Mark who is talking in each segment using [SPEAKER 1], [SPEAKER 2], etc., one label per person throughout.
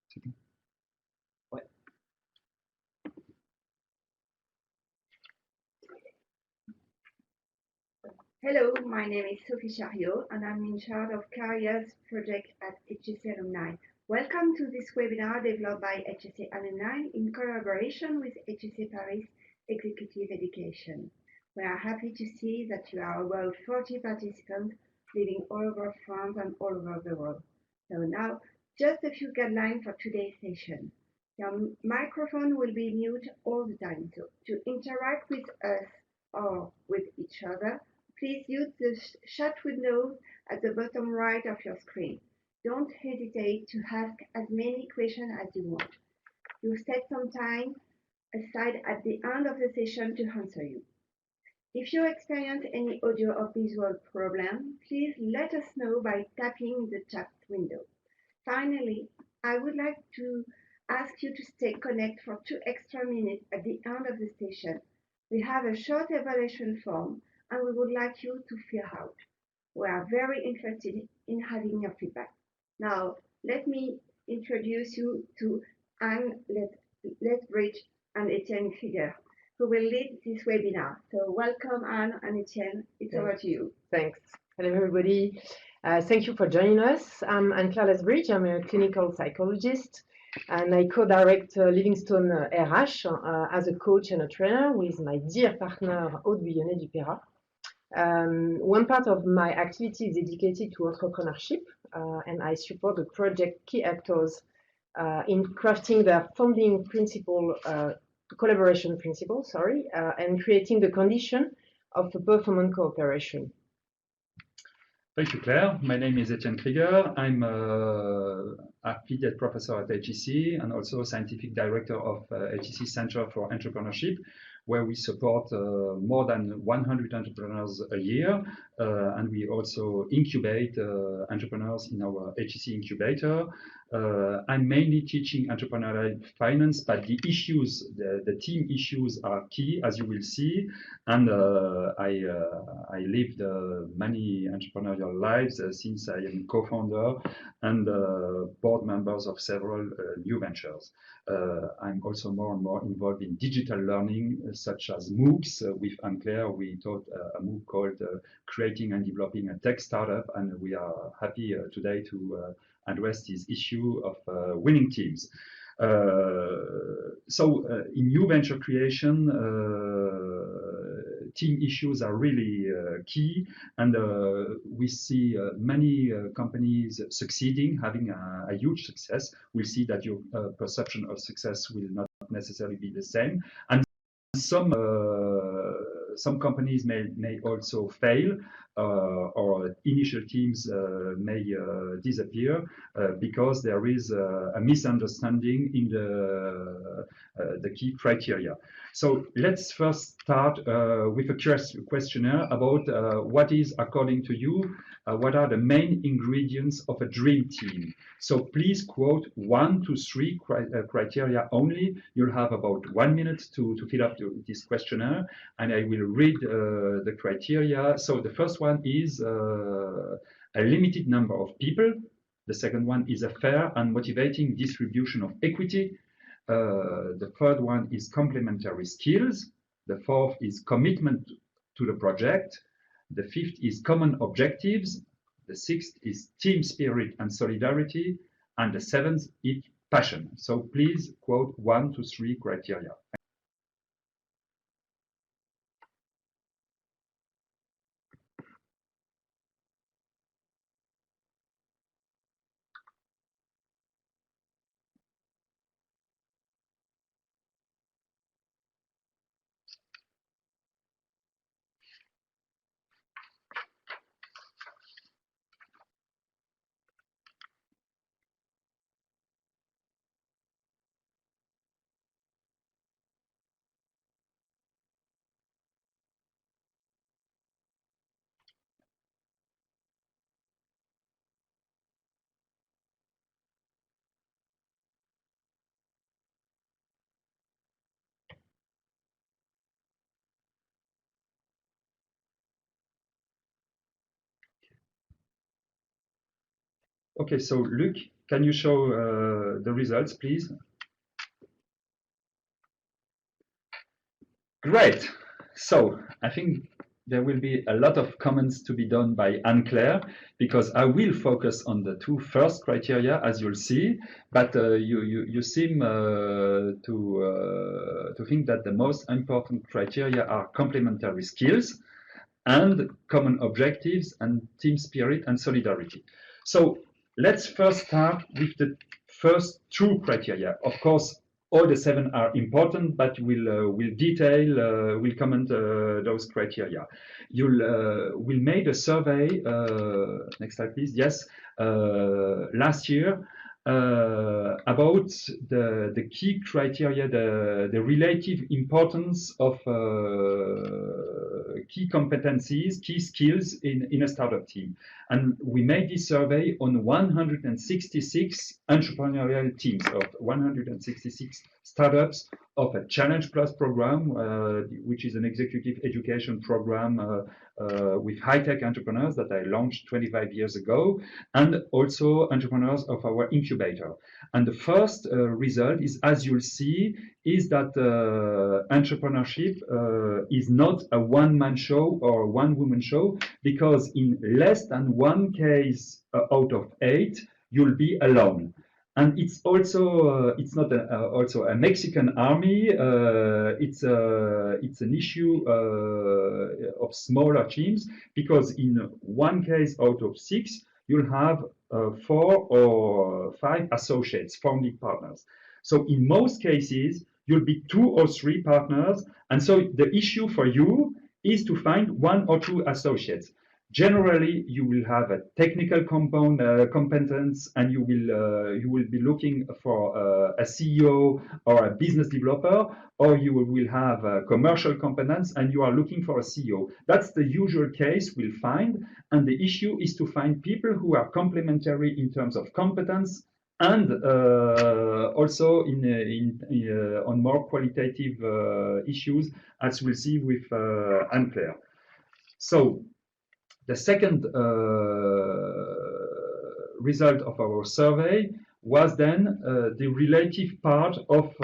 [SPEAKER 1] Ouais.
[SPEAKER 2] Hello, my name is Sophie Chariot and I'm in charge of Careers Project at HEC Alumni. Welcome to this webinar developed by HEC Alumni in collaboration with HEC Paris Executive Education. We are happy to see that you are about 40 participants living all over France and all over the world. So now, just a few guidelines for today's session. Your microphone will be mute all the time, so to interact with us or with each other, please use the chat window at the bottom right of your screen. Don't hesitate to ask as many questions as you want. We'll set some time aside at the end of the session to answer you. If you experience any audio or visual problem, please let us know by tapping the chat window. Finally, I would like to ask you to stay connected for 2 extra minutes at the end of the session. We have a short evaluation form and we would like you to fill out. We are very interested in having your feedback. Now, let me introduce you to Anne Lethbridge and Etienne Krieger, who will lead this webinar. So welcome, Anne and Etienne. It's over to you.
[SPEAKER 3] Thanks. Hello, everybody. Thank you for joining us. I'm Anne-Claire Lethbridge. I'm a clinical psychologist, and I co-direct Livingstone RH as a coach and a trainer with my dear partner, Aude Buyonnet Dupera. One part of my activity is dedicated to entrepreneurship, and I support the project key actors in crafting their funding principle, collaboration principle, and creating the condition of a performance cooperation.
[SPEAKER 1] Thank you, Claire. My name is Etienne Krieger. I'm an affiliate professor at HEC and also scientific director of HEC Center for Entrepreneurship, where we support more than 100 entrepreneurs a year. And we also incubate entrepreneurs in our HEC incubator. I'm mainly teaching entrepreneurial finance, but the issues, the team issues are key, as you will see. And I lived many entrepreneurial lives since I am co-founder and board members of several new ventures. I'm also more and more involved in digital learning, such as MOOCs. With Anne-Claire, we taught a MOOC called Creating and Developing a Tech Startup, and we are happy today to address this issue of winning teams. In new venture creation, team issues are really key, and we see many companies succeeding, having a huge success. We see that your perception of success will not necessarily be the same, and some companies may also fail, or initial teams may disappear because there is a misunderstanding in the key criteria. So let's first start with a questionnaire about what is, according to you, what are the main ingredients of a dream team. So please quote 1 to 3 criteria only. You'll have about 1 minute to fill up this questionnaire, and I will read the criteria. So the first one is a limited number of people. The second one is a fair and motivating distribution of equity. The third one is complementary skills. The fourth is commitment to the project. The fifth is common objectives. The sixth is team spirit and solidarity. And the seventh is passion. So please quote 1 to 3 criteria. Okay, so Luc, can you show the results, please? Great. So I think there will be a lot of comments to be done by Anne-Claire, because I will focus on the two first criteria, as you'll see, but you seem to think that the most important criteria are complementary skills and common objectives and team spirit and solidarity. So let's first start with the first two criteria. Of course, all the seven are important, but we'll comment those criteria. We made a survey. Next slide, please. Yes, last year about the key criteria, the relative importance of key competencies, key skills in a startup team. And we made this survey on 166 entrepreneurial teams of 166 startups of a Challenge Plus program, which is an executive education program with high-tech entrepreneurs that I launched 25 years ago, and also entrepreneurs of our incubator. And the first result is, as you'll see, is that entrepreneurship is not a one-man show or one-woman show, because in less than one case out of 8, you'll be alone. And it's also it's not also a Mexican army. It's an issue of smaller teams, because in one case out of 6, you'll have 4 or 5 associates, founding partners. So in most cases, you'll be 2 or 3 partners, and so the issue for you is to find 1 or 2 associates. Generally, you will have a technical competence, and you will be looking for a CEO or a business developer, or you will have a commercial competence and you are looking for a CEO. That's the usual case we'll find, and the issue is to find people who are complementary in terms of competence, and also on more qualitative issues, as we'll see with Anne-Claire. So the second result of our survey was then the relative part of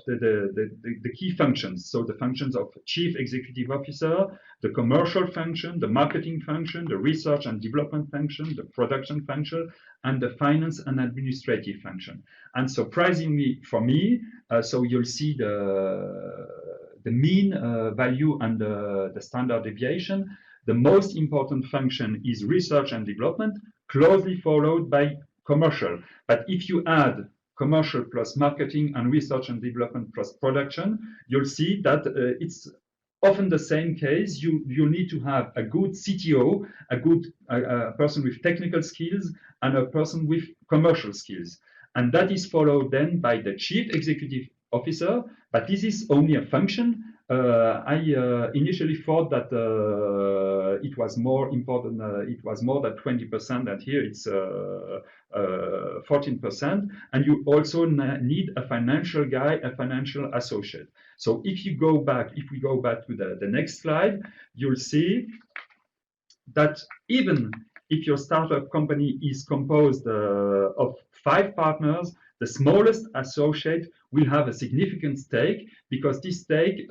[SPEAKER 1] the key functions. So the functions of chief executive officer, the commercial function, the marketing function, the research and development function, the production function, and the finance and administrative function. And surprisingly for me, so you'll see the mean value and the standard deviation. The most important function is research and development, closely followed by commercial. But if you add commercial plus marketing and research and development plus production, you'll see that it's often the same case. You need to have a good CTO, a good person with technical skills, and a person with commercial skills. And that is followed then by the chief executive officer, but this is only a function. I initially thought that it was more important, it was more than 20%, and here it's 14%. And you also need a financial guy, a financial associate. So if we go back to the next slide, you'll see that even if your startup company is composed of 5 partners, the smallest associate will have a significant stake, because this stake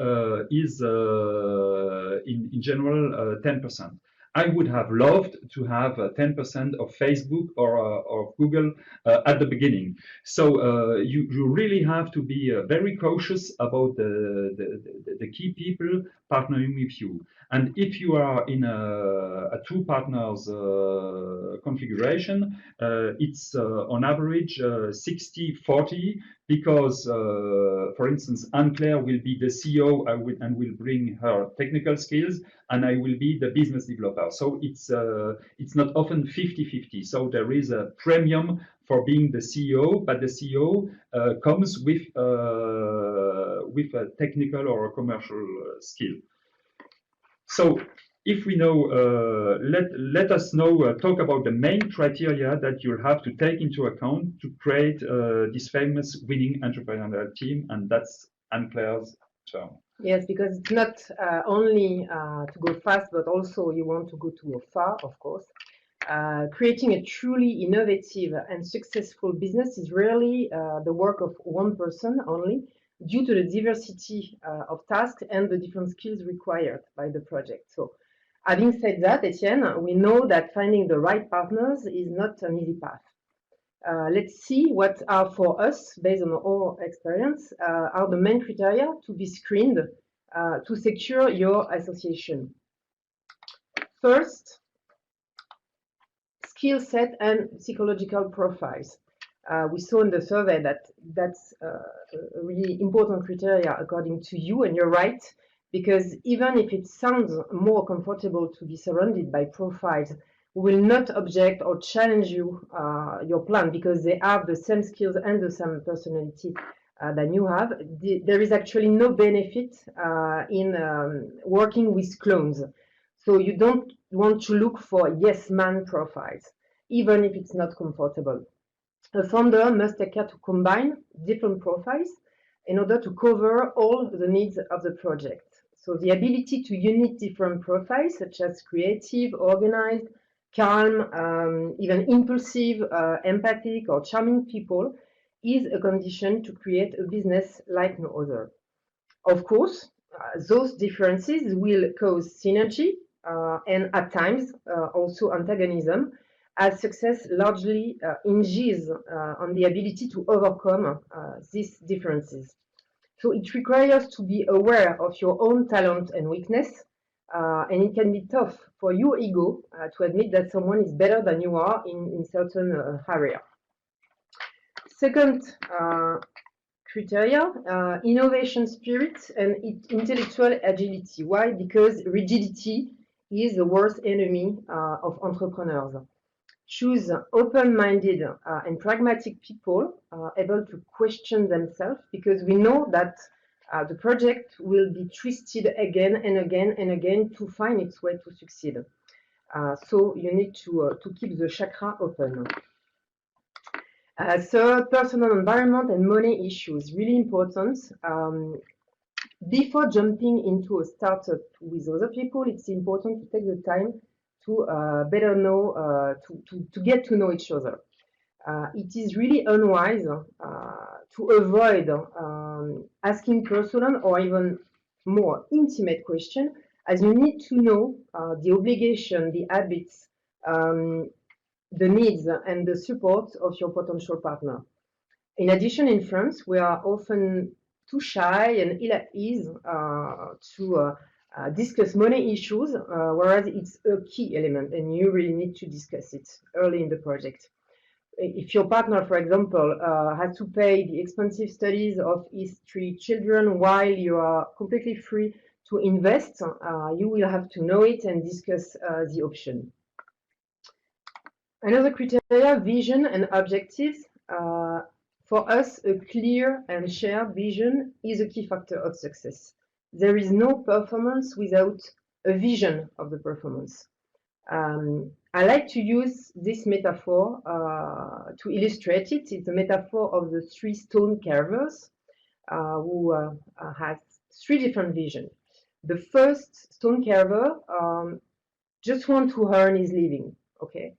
[SPEAKER 1] is in general 10%. I would have loved to have 10% of Facebook or Google at the beginning. So you really have to be very cautious about the key people partnering with you. And if you are in a 2 partners configuration, it's on average 60-40, because, for instance, Anne-Claire will be the CEO and will bring her technical skills, and I will be the business developer. So it's not often 50-50. So there is a premium for being the CEO, but the CEO comes with a technical or a commercial skill. So if we know, let us know, talk about the main criteria that you'll have to take into account to create this famous winning entrepreneurial team, and that's Anne-Claire's turn.
[SPEAKER 3] Yes, because it's not only to go fast, but also you want to go to far, of course. Creating a truly innovative and successful business is rarely the work of one person only, due to the diversity of tasks and the different skills required by the project. So, having said that, Etienne, we know that finding the right partners is not an easy path. Let's see what are for us, based on our experience, are the main criteria to be screened to secure your association. First, skill set and psychological profiles. We saw in the survey that that's a really important criteria according to you, and you're right, because even if it sounds more comfortable to be surrounded by profiles who will not object or challenge you, your plan, because they have the same skills and the same personality than you have, there is actually no benefit in working with clones. So you don't want to look for yes man profiles, even if it's not comfortable. A founder must take care to combine different profiles in order to cover all the needs of the project. So the ability to unite different profiles, such as creative, organized, calm, even impulsive, empathic, or charming people, is a condition to create a business like no other. Of course, those differences will cause synergy and at times also antagonism, as success largely hinges on the ability to overcome these differences. So it requires to be aware of your own talent and weakness, and it can be tough for your ego to admit that someone is better than you are in certain area. Second criteria, innovation spirit and intellectual agility. Why? Because rigidity is the worst enemy of entrepreneurs. Choose open-minded and pragmatic people able to question themselves, because we know that the project will be twisted again and again and again to find its way to succeed. So you need to keep the chakra open. Third, personal environment and money issues, really important. Before jumping into a startup with other people, it's important to take the time to better know, to get to know each other. It is really unwise to avoid asking personal or even more intimate questions, as you need to know the obligation, the habits, the needs and the support of your potential partner. In addition, in France, we are often too shy and ill at ease to discuss money issues, whereas it's a key element and you really need to discuss it early in the project. If your partner, for example, has to pay the expensive studies of his 3 children while you are completely free to invest, you will have to know it and discuss the option. Another criteria, vision and objectives. For us, a clear and shared vision is a key factor of success. There is no performance without a vision of the performance. I like to use this metaphor to illustrate it. It's a metaphor of the 3 stone carvers who has 3 different visions. The first stone carver just wants to earn his living, okay?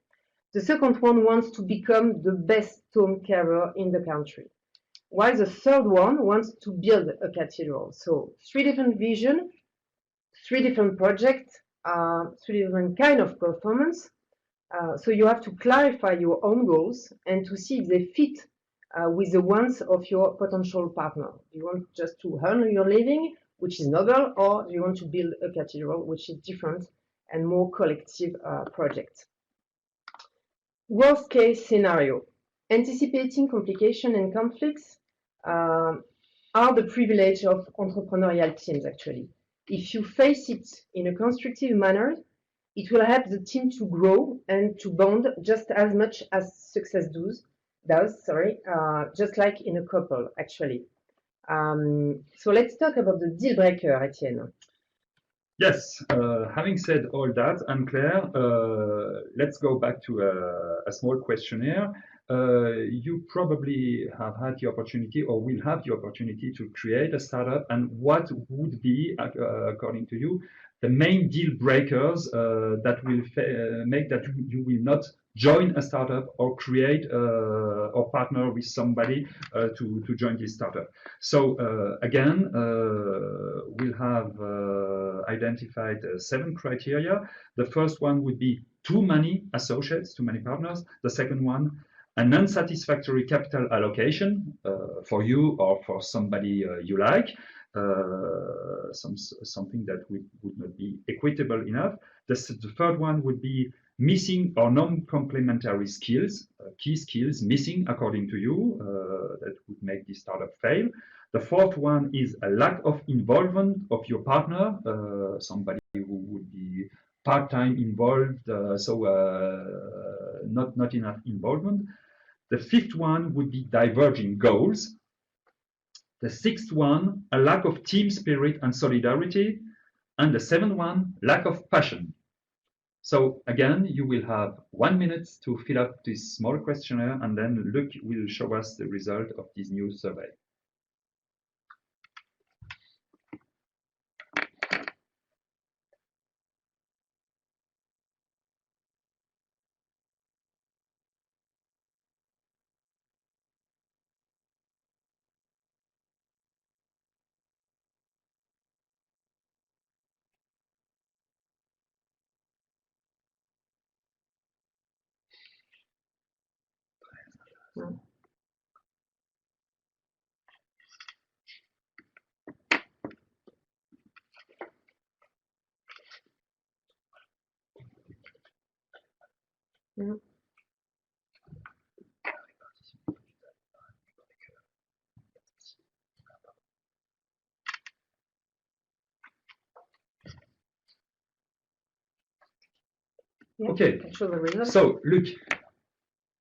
[SPEAKER 3] The second one wants to become the best stone carver in the country, while the third one wants to build a cathedral. So 3 different visions, 3 different projects, 3 different kind of performance. So you have to clarify your own goals and to see if they fit with the ones of your potential partner. Do you want just to earn your living, which is noble, or do you want to build a cathedral, which is different and more collective project? Worst case scenario. Anticipating complication and conflicts are the privilege of entrepreneurial teams, actually. If you face it in a constructive manner, it will help the team to grow and to bond just as much as success does, just like in a couple, actually. So let's talk about the deal breaker, Etienne.
[SPEAKER 1] Yes, having said all that, Anne-Claire, let's go back to a small questionnaire. you probably have had the opportunity or will have the opportunity to create a startup. And what would be, according to you, the main deal breakers that will make that you will not join a startup or create or partner with somebody to join this startup? So again, we'll have identified 7 criteria. The first one would be too many associates, too many partners. The second one, an unsatisfactory capital allocation for you or for somebody you like, something that would not be equitable enough. The third one would be missing or non-complementary skills, key skills missing according to you, that would make this startup fail. The fourth one is a lack of involvement of your partner, somebody who would be part-time involved, not enough involvement. The fifth one would be diverging goals. The sixth one, a lack of team spirit and solidarity. And the seventh one, lack of passion. So again, you will have 1 minute to fill up this small questionnaire, and then Luc will show us the result of this new survey.
[SPEAKER 3] Yeah,
[SPEAKER 1] okay, so Luc,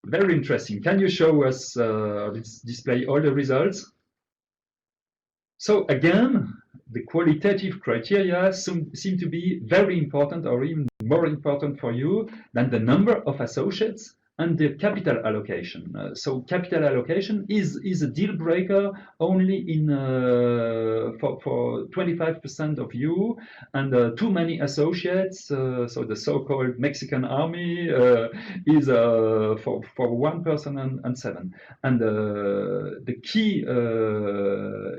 [SPEAKER 1] very interesting. Can you show us, display all the results? So again, the qualitative criteria seem to be very important, or even more important for you than the number of associates and the capital allocation. So capital allocation is a deal breaker only in for 25% of you, and too many associates. So the so-called Mexican army is for 1 person and 7. And the key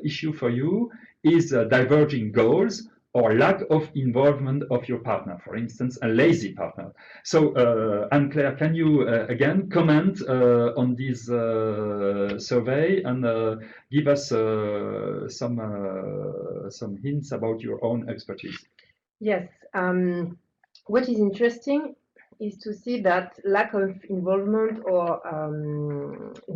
[SPEAKER 1] issue for you is diverging goals or lack of involvement of your partner, for instance, a lazy partner. So, Anne-Claire, can you again comment on this survey and give us some hints about your own expertise?
[SPEAKER 3] Yes. What is interesting is to see that lack of involvement or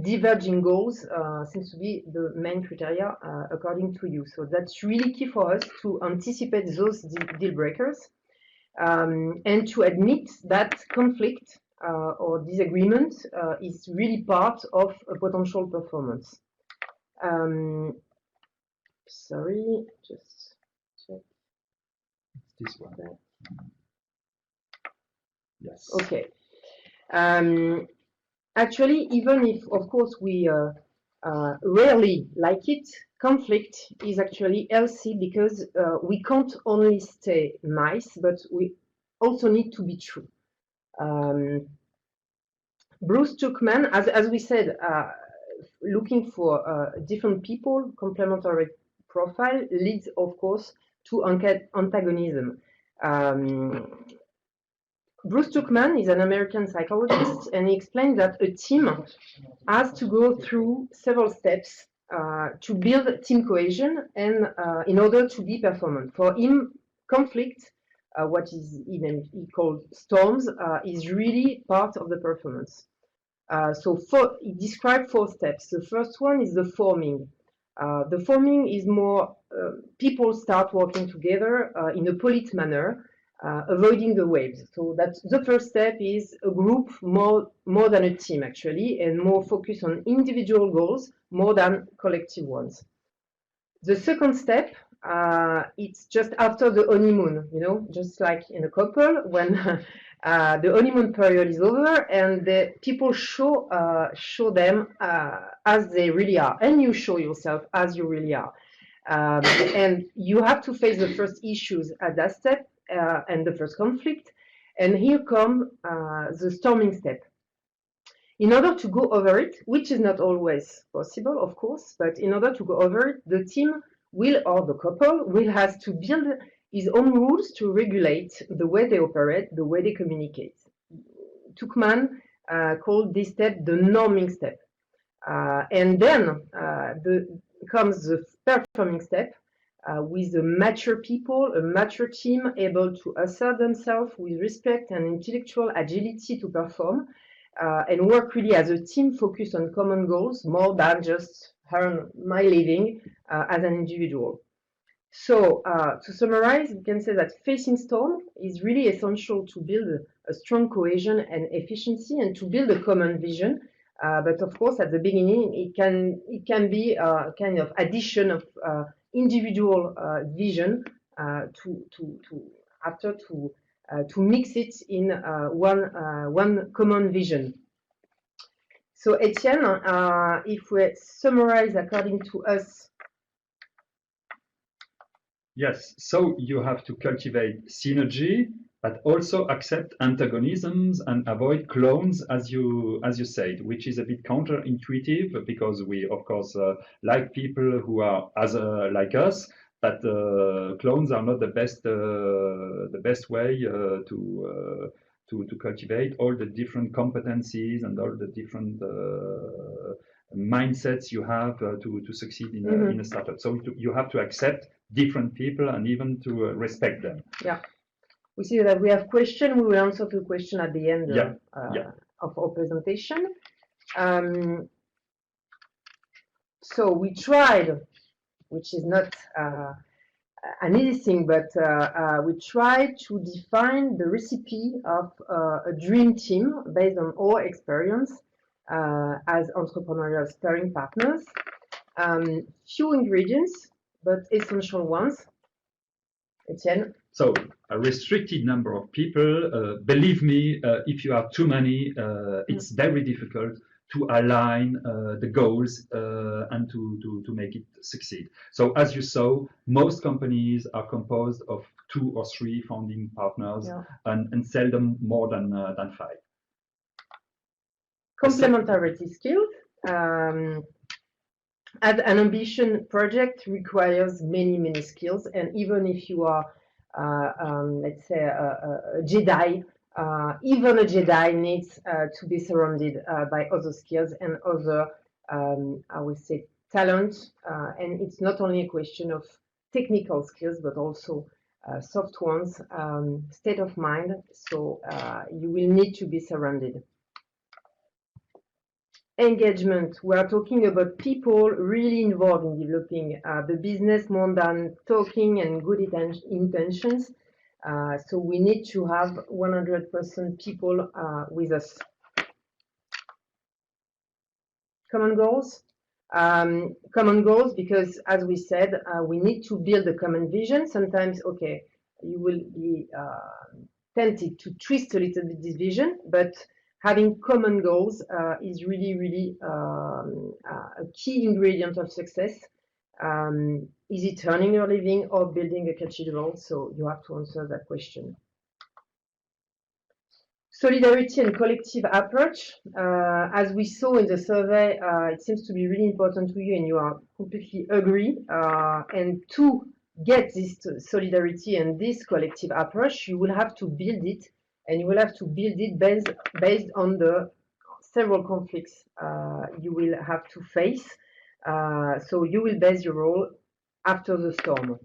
[SPEAKER 3] diverging goals seems to be the main criteria according to you. So that's really key for us to anticipate those deal breakers and to admit that conflict or disagreement is really part of a potential performance. Sorry, just check.
[SPEAKER 1] This one.
[SPEAKER 3] That.
[SPEAKER 1] Yes.
[SPEAKER 3] Okay. Actually, even if, of course, we rarely like it, conflict is actually healthy because we can't only stay nice, but we also need to be true. Bruce Tuchman, as we said, looking for different people, complementary profile leads, of course, to antagonism. Bruce Tuchman is an American psychologist, and he explained that a team has to go through several steps to build team cohesion and in order to be performant. For him, conflict, what is even he called storms, is really part of the performance. So he described 4 steps. The first one is the forming. The forming is more people start working together in a polite manner, avoiding the waves. So that's the first step, is a group more than a team actually, and more focused on individual goals more than collective ones. The second step, it's just after the honeymoon, you know, just like in a couple, when The honeymoon period is over, and the people show them as they really are, and you show yourself as you really are. And you have to face the first issues at that step and the first conflict. And here come the storming step. In order to go over it, which is not always possible, of course, but in order to go over it, the team will, or the couple, will have to build his own rules to regulate the way they operate, the way they communicate. Tuchman called this step the norming step. And then comes the performing step with a mature people, a mature team able to assert themselves with respect and intellectual agility to perform and work really as a team focused on common goals more than just earn my living as an individual. So to summarize, we can say that facing storm is really essential to build a strong cohesion and efficiency and to build a common vision. But of course, at the beginning, it can be a kind of addition of individual vision to mix it in one common vision. So Etienne, if we summarize according to us.
[SPEAKER 1] Yes, so you have to cultivate synergy, but also accept antagonisms and avoid clones, as you said, which is a bit counterintuitive because we, of course, like people who are like us, but clones are not the best way to cultivate all the different competencies and all the different mindsets you have to succeed in a startup. So you have to accept different people and even to respect them.
[SPEAKER 3] Yeah. We see that we have questions. We will answer to the question at the end of our presentation. So we tried, which is not an easy thing, but we tried to define the recipe of a dream team based on our experience as entrepreneurial sparring partners. Few ingredients, but essential ones. Etienne?
[SPEAKER 1] So a restricted number of people. Believe me, if you have too many, it's very difficult to align the goals and to make it succeed. So as you saw, most companies are composed of 2 or 3 founding partners and seldom more than 5.
[SPEAKER 3] Complementarity skills. As an ambition project requires many skills, and even if you are, let's say, a Jedi, even a Jedi needs to be surrounded by other skills and other, I would say, talent. And it's not only a question of technical skills, but also soft ones, state of mind. So you will need to be surrounded. Engagement. We are talking about people really involved in developing the business more than talking and good intentions. So we need to have 100% people with us. Common goals. Common goals because, as we said, we need to build a common vision. Sometimes, okay, you will be tempted to twist a little bit this vision, but having common goals is really a key ingredient of success. Is it earning your living or building a cathedral? So you have to answer that question. Solidarity and collective approach. As we saw in the survey, it seems to be really important to you, and you are completely agree. And to get this solidarity and this collective approach, you will have to build it. And you will have to build it based on the several conflicts you will have to face. So you will base your role after the storm.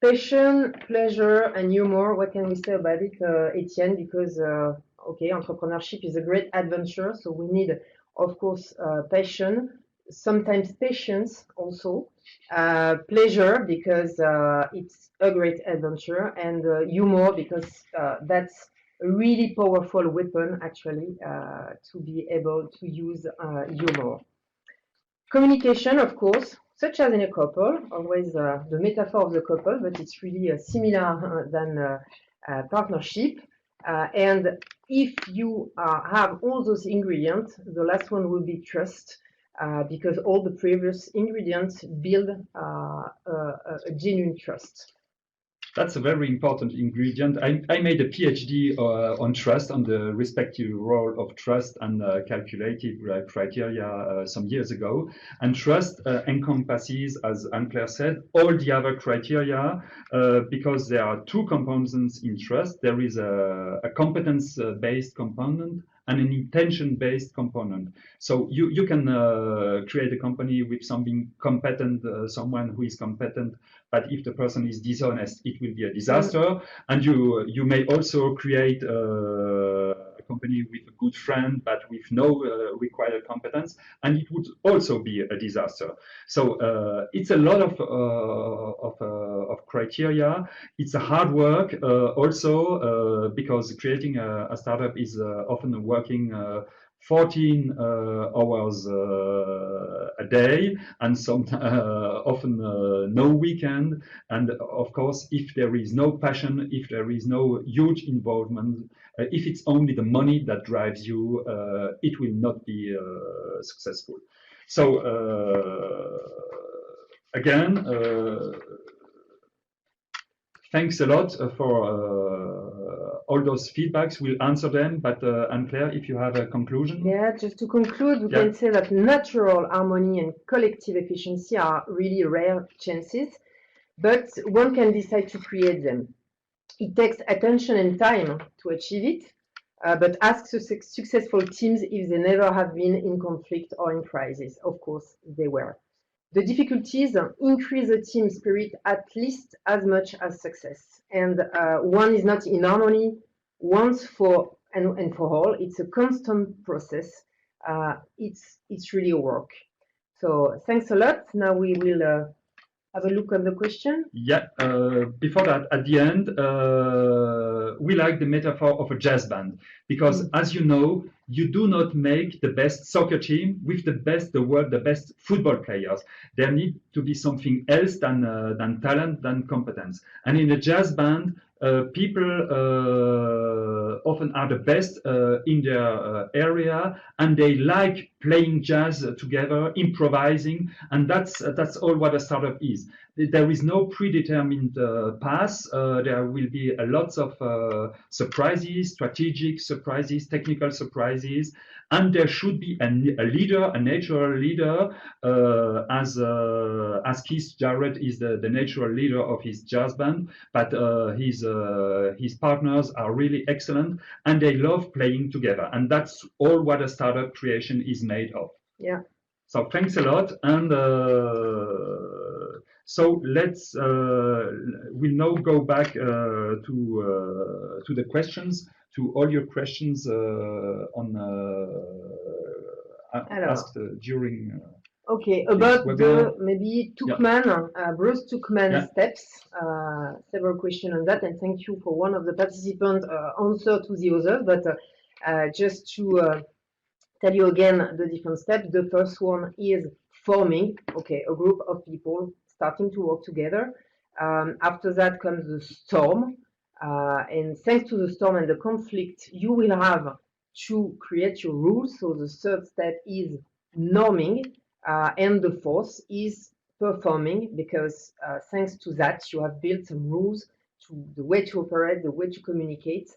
[SPEAKER 3] Passion, pleasure, and humor. What can we say about it, Etienne? Because, okay, entrepreneurship is a great adventure. So we need, of course, passion, sometimes patience also. Pleasure because it's a great adventure, and humor because that's a really powerful weapon actually to be able to use humor. Communication, of course, such as in a couple, always the metaphor of the couple, but it's really similar than partnership. And if you have all those ingredients, the last one will be trust, because all the previous ingredients build a genuine trust.
[SPEAKER 1] That's a very important ingredient. I made a PhD on trust, on the respective role of trust and calculated criteria some years ago. And trust encompasses, as Anne-Claire said, all the other criteria because there are two components in trust. There is a competence-based component and an intention-based component. So you can create a company with something competent, someone who is competent, but if the person is dishonest, it will be a disaster. And you may also create a company with a good friend, but with no required competence, and it would also be a disaster. So it's a lot of criteria. It's a hard work also because creating a startup is often working 14 hours a day, and some often no weekend. And of course, if there is no passion, if there is no huge involvement, if it's only the money that drives you, it will not be successful. So again, thanks a lot for all those feedbacks. We'll answer them, but Anne-Claire, if you have a conclusion.
[SPEAKER 3] Yeah, just to conclude, we can say that natural harmony and collective efficiency are really rare chances, but one can decide to create them. It takes attention and time to achieve it, but ask successful teams if they never have been in conflict or in crisis. Of course, they were. The difficulties increase the team spirit at least as much as success. And one is not in harmony once for and for all. It's a constant process. It's really a work. So thanks a lot. Now we will have a look at the question.
[SPEAKER 1] Yeah, before that, at the end, we like the metaphor of a jazz band, because as you know, you do not make the best soccer team with the best football players. There need to be something else than talent, than competence. And in a jazz band, people often are the best in their area, and they like playing jazz together, improvising, and that's all what a startup is. There is no predetermined path. There will be lots of surprises, strategic surprises, technical surprises, and there should be a leader, a natural leader, as Keith Jarrett is the natural leader of his jazz band, but his partners are really excellent, and they love playing together, and that's all what a startup creation is made of.
[SPEAKER 3] Yeah.
[SPEAKER 1] So thanks a lot, and so let's we'll now go back to the questions, to all your questions asked during.
[SPEAKER 3] Okay, about the maybe Tuchman, Bruce Tuchman steps, several questions on that, and thank you for one of the participants answer to the others, but just to tell you again the different steps. The first one is forming, okay, a group of people starting to work together. After that comes the storm, and thanks to the storm and the conflict, you will have to create your rules. So the third step is norming, and the fourth is performing, because thanks to that, you have built some rules to the way to operate, the way to communicate,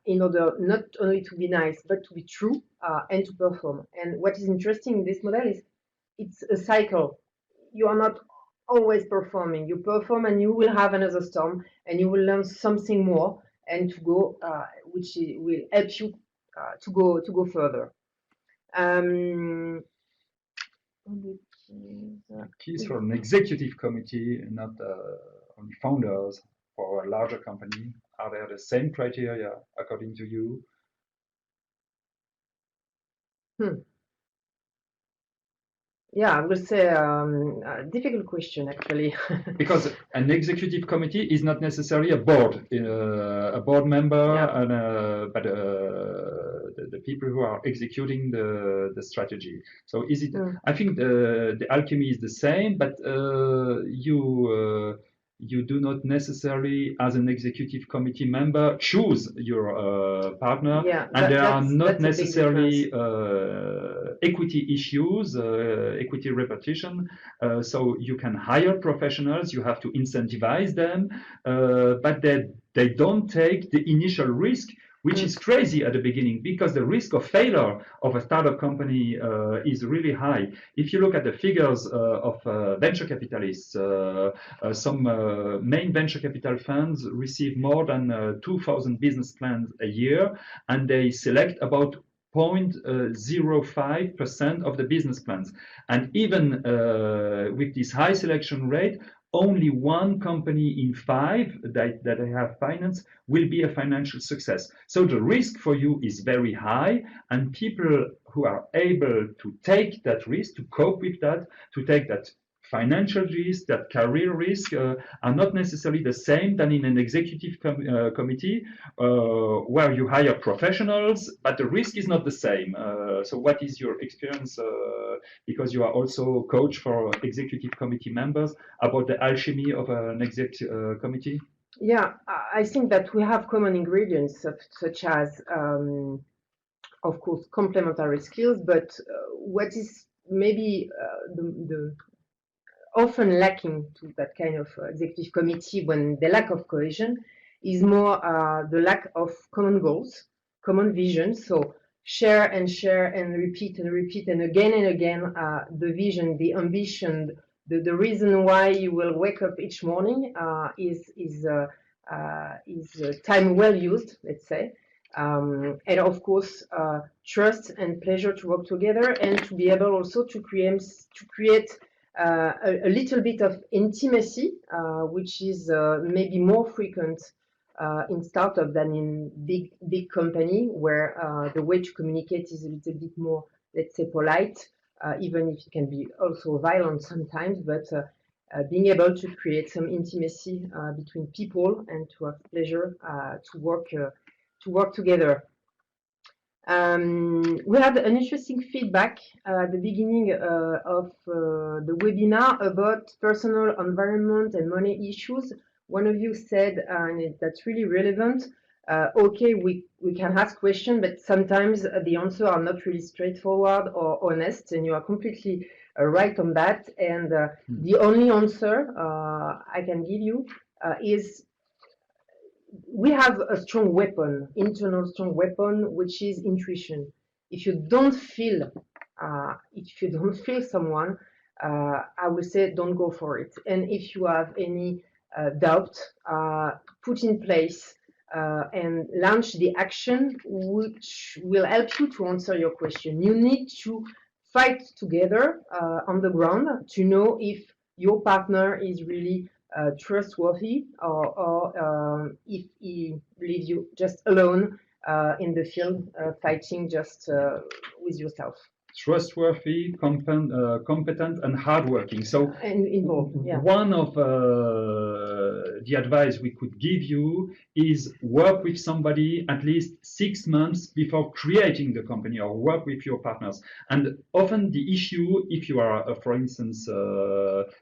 [SPEAKER 3] in order not only to be nice, but to be true and to perform. And what is interesting in this model is it's a cycle. You are not always performing. You perform and you will have another storm, and you will learn something more and to go, which will help you to go further.
[SPEAKER 1] Keys for an executive committee, not only founders. For a larger company, are there the same criteria according to you?
[SPEAKER 3] Yeah, I would say a difficult question, actually.
[SPEAKER 1] Because an executive committee is not necessarily a board member, yeah. And, but the people who are executing the strategy. So is it? I think the alchemy is the same, but you do not necessarily, as an executive committee member, choose your partner,
[SPEAKER 3] Yeah,
[SPEAKER 1] and there are not
[SPEAKER 3] that's a big
[SPEAKER 1] necessarily
[SPEAKER 3] difference.
[SPEAKER 1] equity issues, equity repartition. So you can hire professionals, you have to incentivize them, but they don't take the initial risk, which is crazy at the beginning, because the risk of failure of a startup company is really high. If you look at the figures of venture capitalists, some main venture capital funds receive more than 2,000 business plans a year, and they select about 0.05% of the business plans. And even with this high selection rate, only one company in five that have finance will be a financial success. So the risk for you is very high, and people who are able to take that risk, to cope with that, to take that financial risk, that career risk, are not necessarily the same than in an executive committee where you hire professionals, but the risk is not the same. So what is your experience, because you are also coach for executive committee members, about the alchemy of an exec committee?
[SPEAKER 3] Yeah, I think that we have common ingredients such as, of course, complementary skills, but what is maybe the often lacking to that kind of executive committee when the lack of cohesion is more the lack of common goals, common vision. So share and repeat and again the vision, the ambition, the reason why you will wake up each morning is time well used, let's say. And of course, trust and pleasure to work together, and to be able also to create a little bit of intimacy, which is maybe more frequent in startup than in big company, where the way to communicate is a little bit more, let's say, polite, even if it can be also violent sometimes. But being able to create some intimacy between people and to have pleasure to work together. We had an interesting feedback at the beginning of the webinar about personal environment and money issues. One of you said, and that's really relevant, okay, we can ask questions, but sometimes the answers are not really straightforward or honest, and you are completely right on that. And the only answer I can give you is we have a strong weapon, internal strong weapon, which is intuition. If you don't feel someone, I would say don't go for it. And if you have any doubt, put in place and launch the action which will help you to answer your question. You need to fight together on the ground to know if your partner is really trustworthy, or if he leaves you just alone in the field fighting just with yourself.
[SPEAKER 1] Trustworthy, competent, and hardworking. So,
[SPEAKER 3] and involved. Yeah.
[SPEAKER 1] One of the advice we could give you is work with somebody at least 6 months before creating the company, or work with your partners. And often the issue, if you are, for instance,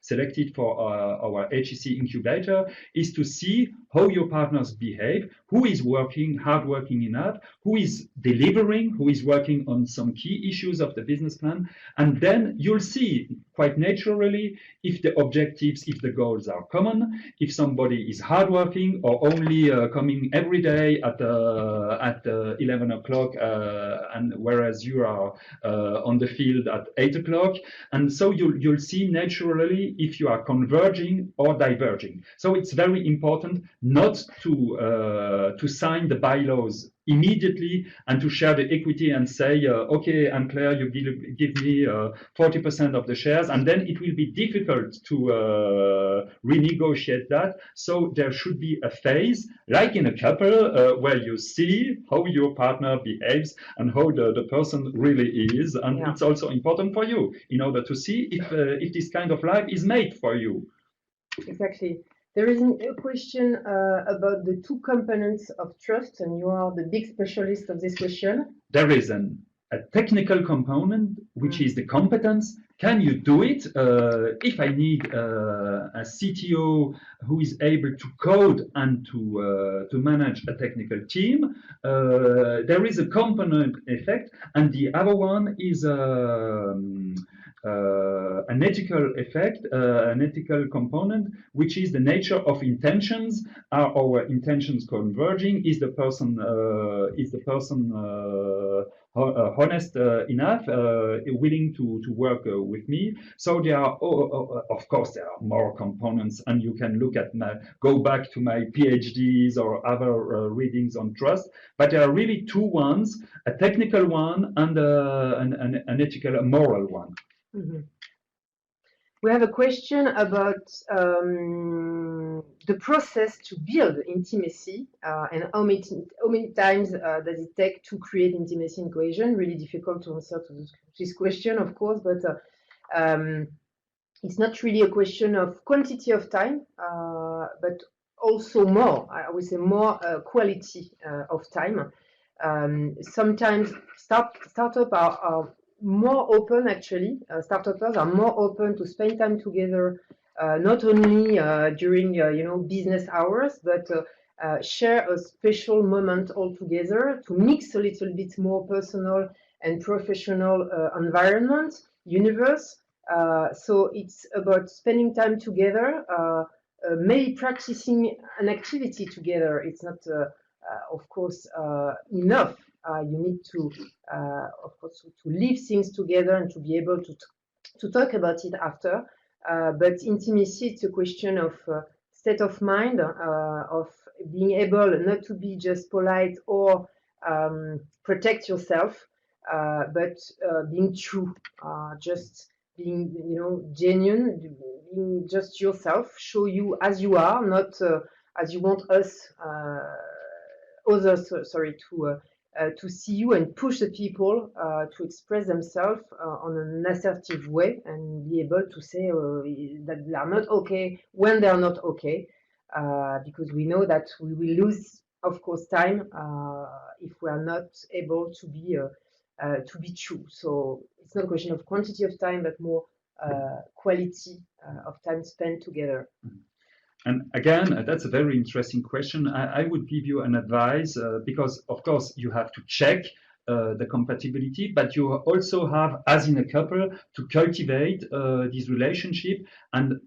[SPEAKER 1] selected for our HEC incubator, is to see how your partners behave, who is hardworking enough, who is delivering, who is working on some key issues of the business plan. And then you'll see quite naturally if the objectives, if the goals are common, if somebody is hardworking or only coming every day at 11 o'clock, and whereas you are on the field at 8 o'clock. And so you'll see naturally if you are converging or diverging. So it's very important not to sign the bylaws immediately and to share the equity and say, okay, Anne-Claire, you give me 40% of the shares, and then it will be difficult to renegotiate that. So there should be a phase, like in a couple, where you see how your partner behaves and how the person really is. And it's also important for you in order to see if this kind of life is made for you.
[SPEAKER 3] Exactly. There is a question about the two components of trust, and you are the big specialist of this question.
[SPEAKER 1] There isn't. a technical component, which is the competence. Can you do it? If I need a CTO who is able to code and to manage a technical team, there is a component effect, and the other one is an ethical effect, an ethical component, which is the nature of intentions. Are our intentions converging? Is the person honest enough, willing to work with me? So there are, of course, there are more components, and you can go back to my PhDs or other readings on trust. But there are really two ones: a technical one and an ethical, a moral one.
[SPEAKER 3] Mm-hmm. We have a question about the process to build intimacy and how many times does it take to create intimacy and cohesion? Really difficult to answer to this question, of course, but it's not really a question of quantity of time, but also more, I would say more quality of time. Sometimes startups are more open, actually. Startups are more open to spend time together, not only during business hours, but share a special moment all together to mix a little bit more personal and professional environment, universe. So it's about spending time together, maybe practicing an activity together. It's not, of course, enough. You need to, of course, to leave things together and to be able to talk about it after. But intimacy, it's a question of state of mind, of being able not to be just polite or protect yourself, but being true, just being, genuine, being just yourself, show you as you are, not as you want others, sorry, to see you, and push the people to express themselves on an assertive way and be able to say that they are not okay when they are not okay, because we know that we will lose, of course, time if we are not able to be true. So it's not a question of quantity of time, but more quality of time spent together.
[SPEAKER 1] And again, that's a very interesting question. I would give you an advice because, of course, you have to check the compatibility, but you also have, as in a couple, to cultivate this relationship, and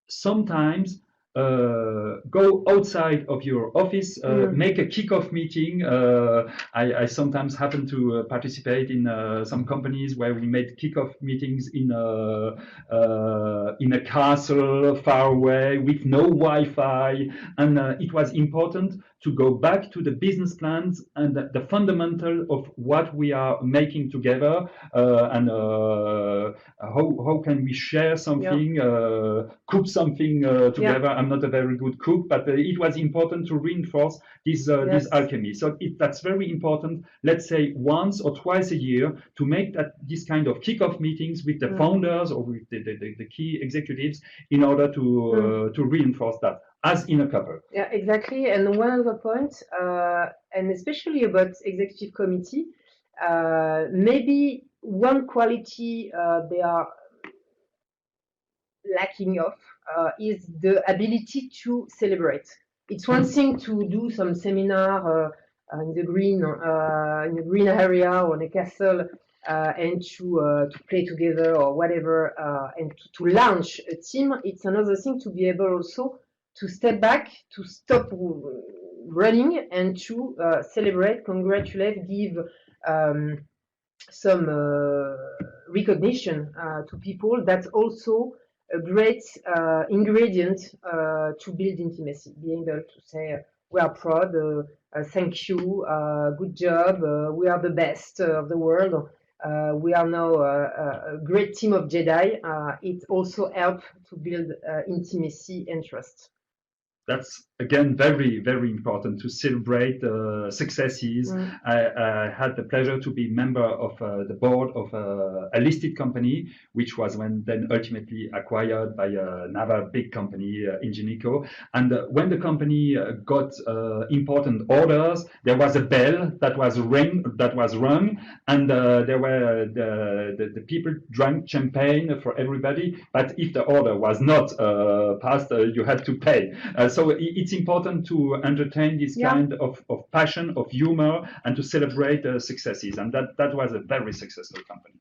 [SPEAKER 1] sometimes go outside of your office, make a kickoff meeting. I sometimes happen to participate in some companies where we made kickoff meetings in a castle far away with no Wi-Fi, and it was important to go back to the business plans and the fundamental of what we are making together, and how can we share something, cook something together. I'm not a very good cook, but it was important to reinforce this alchemy. So that's very important. Let's say once or twice a year to make this kind of kickoff meetings with the founders or with the key executives in order to reinforce that, as in a couple.
[SPEAKER 3] Yeah, exactly. And one other point, and especially about executive committee, maybe one quality they are lacking of is the ability to celebrate. It's one thing to do some seminar in the green area or in a castle and to play together or whatever, and to launch a team. It's another thing to be able also to step back, to stop running, and to celebrate, congratulate, give some recognition to people. That's also a great ingredient to build intimacy. Being able to say, we are proud, thank you, good job, we are the best of the world, we are now a great team of Jedi. It also helps to build intimacy and trust.
[SPEAKER 1] that's again very, very important to celebrate successes. I had the pleasure to be member of the board of a listed company, which was then ultimately acquired by another big company, Ingenico. And when the company got important orders, there was a bell that was rung, and there were the people drank champagne for everybody. But if the order was not passed, you had to pay. So it's important to entertain this kind of passion, of humor, and to celebrate successes. And that was a very successful company.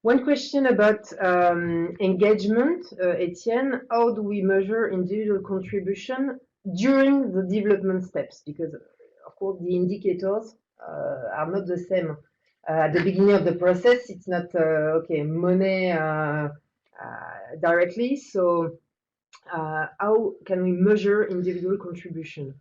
[SPEAKER 3] One question about engagement, Etienne. How do we measure individual contribution during the development steps? Because, of course, the indicators are not the same. At the beginning of the process, it's not, money directly. So how can we measure individual contribution?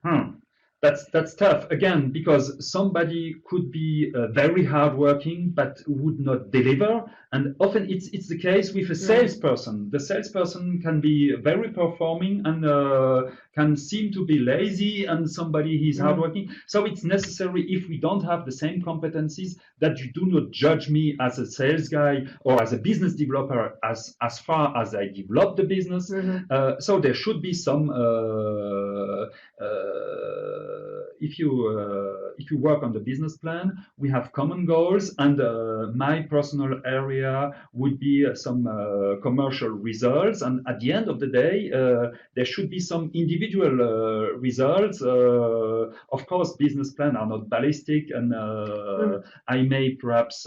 [SPEAKER 1] That's tough again, because somebody could be very hardworking but would not deliver, and often it's the case with a salesperson. The salesperson can be very performing and can seem to be lazy, and somebody is hardworking. So it's necessary, if we don't have the same competencies, that you do not judge me as a sales guy or as a business developer as far as I develop the business. So there should be some. If you work on the business plan, we have common goals, and my personal area would be some commercial results. And at the end of the day, there should be some individual results. Of course, business plans are not ballistic, and I may perhaps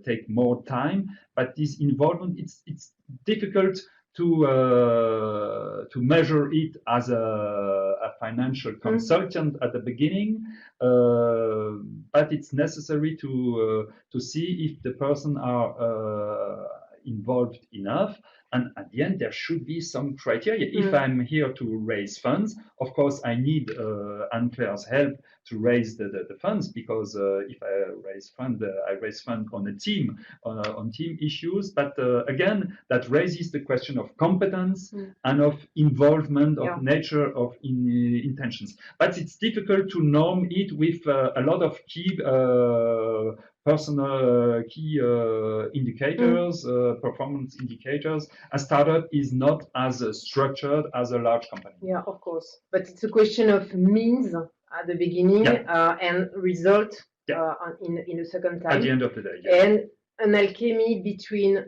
[SPEAKER 1] take more time, but this involvement, it's difficult to measure it as a financial consultant at the beginning, but it's necessary to see if the person are involved enough. And at the end, there should be some criteria. If I'm here to raise funds, of course, I need Anne-Claire's help to raise the funds, because if I raise fund on a team, on team issues. But again, that raises the question of competence and of involvement, of nature, of intentions. But it's difficult to norm it with a lot of key personal key indicators, performance indicators. A startup is not as structured as a large company.
[SPEAKER 3] Yeah, of course. But it's a question of means at the beginning and result in a second time.
[SPEAKER 1] At the end of the day.
[SPEAKER 3] And an alchemy between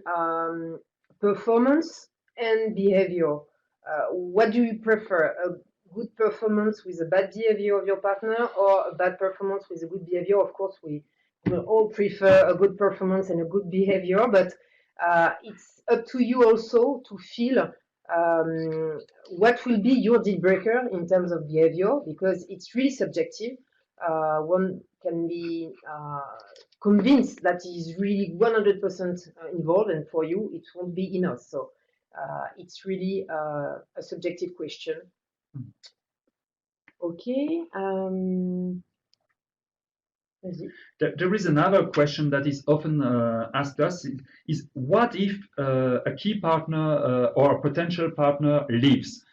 [SPEAKER 3] performance and behavior. What do you prefer? A good performance with a bad behavior of your partner, or a bad performance with a good behavior? Of course, we all prefer a good performance and a good behavior, but it's up to you also to feel what will be your deal breaker in terms of behavior, because it's really subjective. One can be convinced that he's really 100% involved, and for you it won't be enough. So it's really a subjective question. Okay.
[SPEAKER 1] There is another question that is often asked us, is what if a key partner or a potential partner leaves?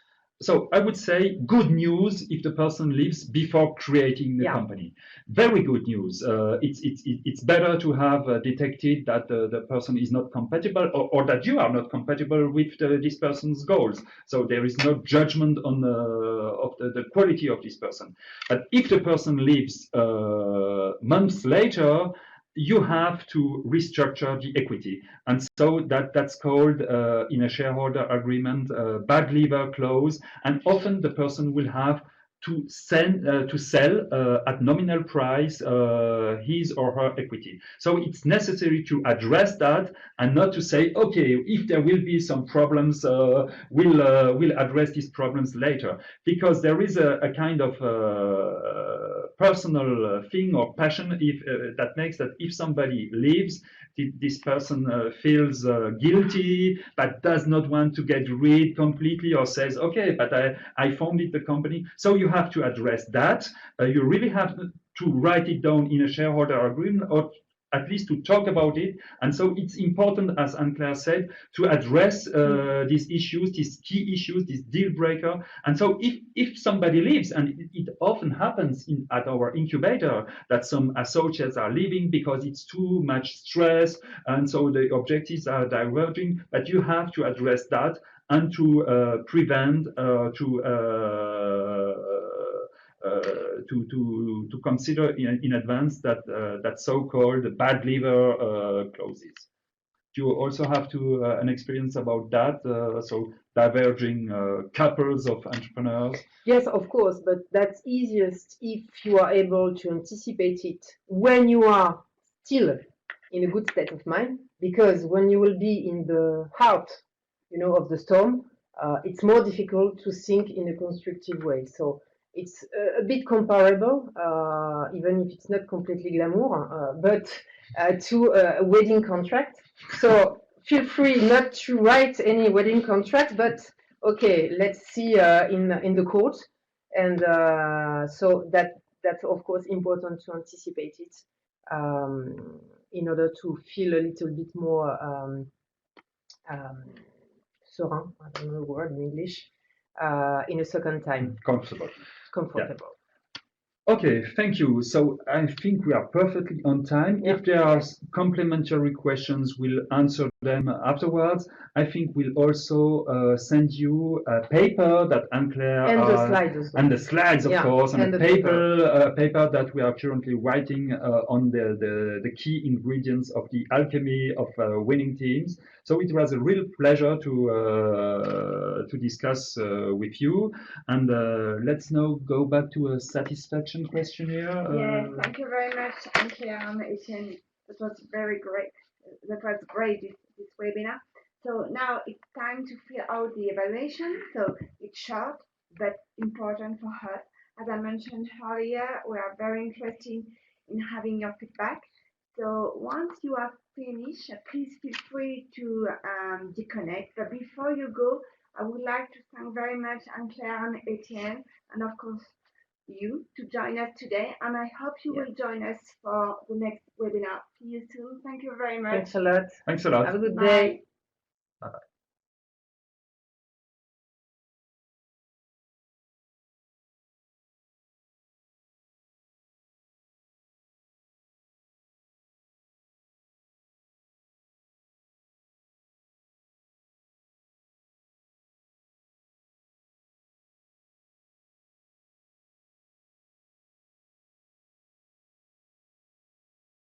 [SPEAKER 1] So I would say good news if the person leaves before creating the company. Very good news. It's better to have detected that the person is not compatible, or that you are not compatible with this person's goals. So there is no judgment on of the quality of this person. But if the person leaves months later, you have to restructure the equity. And so that's called in a shareholder agreement bad leaver clause. And often the person will have to sell at nominal price his or her equity. So it's necessary to address that, and not to say, okay, if there will be some problems, we'll address these problems later. Because there is a kind of personal thing or passion that makes that if somebody leaves, this person feels guilty, but does not want to get rid completely, or says, okay, but I founded the company. So you have to address that. You really have to write it down in a shareholder agreement, or at least to talk about it. And so it's important, as Anne-Claire said, to address these issues, these key issues, this deal breaker. And so if somebody leaves, and it often happens at our incubator that some associates are leaving because it's too much stress, and so the objectives are diverging, but you have to address that and to prevent, to consider in advance that so-called bad liver clauses. You also have an experience about that, so diverging couples of entrepreneurs.
[SPEAKER 3] Yes, of course, but that's easiest if you are able to anticipate it when you are still in a good state of mind, because when you will be in the heart, of the storm, it's more difficult to think in a constructive way. So it's a bit comparable, even if it's not completely glamour, but to a wedding contract. So feel free not to write any wedding contract, but okay, let's see in the court, and so that's of course important to anticipate it in order to feel a little bit more serein, I don't know the word in English, in a second time.
[SPEAKER 1] Comfortable.
[SPEAKER 3] Comfortable.
[SPEAKER 1] Yeah. Okay, thank you. So I think we are perfectly on time.
[SPEAKER 3] Yeah.
[SPEAKER 1] If there are complementary questions, we'll answer them afterwards. I think we'll also send you a paper that Anne-Claire
[SPEAKER 3] And the slides.
[SPEAKER 1] And the slides, of course, and
[SPEAKER 3] the
[SPEAKER 1] a paper that we are currently writing on the key ingredients of the alchemy of winning teams. So it was a real pleasure to discuss with you. And let's now go back to a satisfaction questionnaire.
[SPEAKER 2] Yes, thank you very much, Anne-Claire and Etienne. That was very great. That was great, this webinar. So now it's time to fill out the evaluation. So it's short but important for us. As I mentioned earlier, we are very interested in having your feedback. So once you are finished, please feel free to disconnect. But before you go, I would like to thank very much Anne-Claire and Etienne, and of course you to join us today. And I hope you will join us for the next webinar. See you soon. Thank you very much.
[SPEAKER 3] Thanks a lot.
[SPEAKER 1] Thanks a lot.
[SPEAKER 3] Have a good
[SPEAKER 2] Bye.
[SPEAKER 3] day.